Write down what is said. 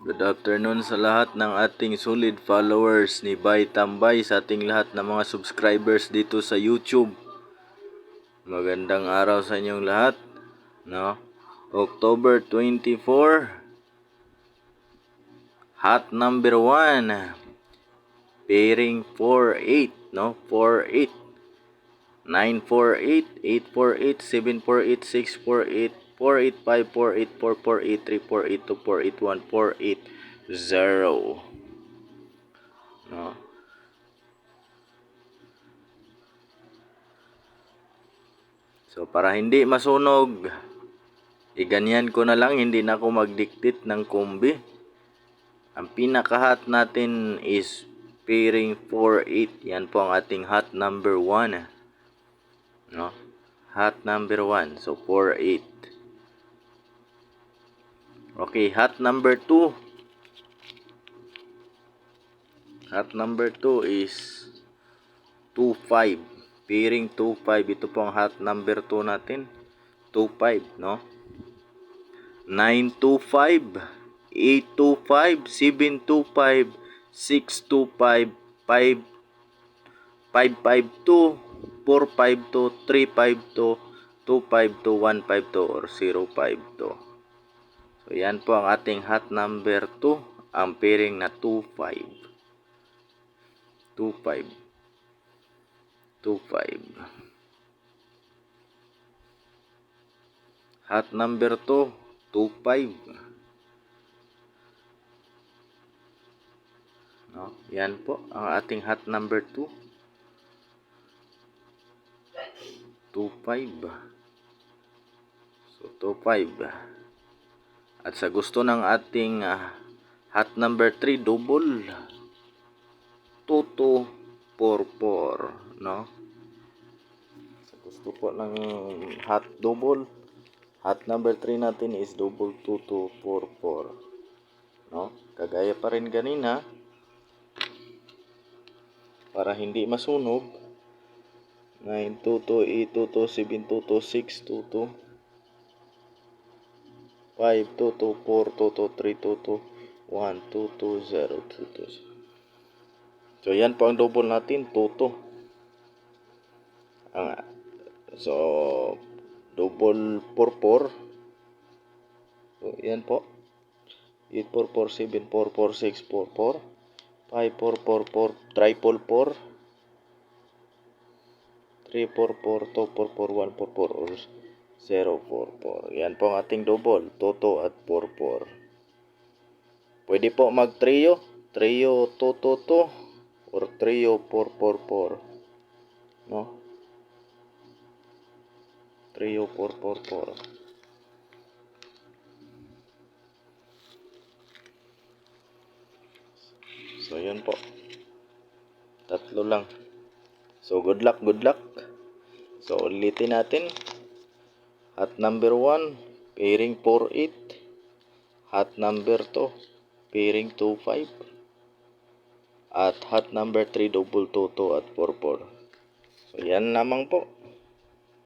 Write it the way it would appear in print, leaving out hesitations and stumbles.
Good afternoon sa lahat ng ating solid followers ni Bay Tambay, sa ating lahat ng mga subscribers dito sa YouTube. Magandang araw sa inyong lahat, no? October 24, hot number 1, pairing 48, no? 48, 948, 848, 748, 648, 485, 484, 483, 482, 481, 480. No? So para hindi masunog, ganyan ko na lang, hindi na ako magdiktit ng kombi. Ang pinaka-hot natin is pairing 48. Yan po ang ating hot number 1. No? Hot number 1. So 48. Okay, hot number 2. Hot number 2 is 25. Pairing 25. Ito po ang hot number 2 natin. 25, no? 925, 825, 725, 625, 552, 452, 352, 252, 152, or 052. So yan po ang ating hot number 2, ang pairing na 25. 25. 25. Hot number 2, 25. No? Yan po ang ating hot number 2. 25. So 25. At sa gusto ng ating hot number 3, double, 2244, no? Sa gusto po ng hot double, hot number 3 natin is double 2244, no? Kagaya pa rin kanina, para hindi masunog, 922, 822, 722, 622, 522, 422, 322, 122, 022. So yan po ang double natin, 22. So double 44. So yan po. 844, 744, 644, 5444, triple 4, 344, 244, 144, or 044. Yan po ang ating double, toto at 44. Pwede po mag trio, trio 222 or trio 444, no? Trio 444. So yun po, tatlo lang. So good luck, good luck. So ulitin natin. Hot number 1, pairing 48. Hot number 2, pairing 25. At hot number 3, double 22 at 44. So yan lamang po.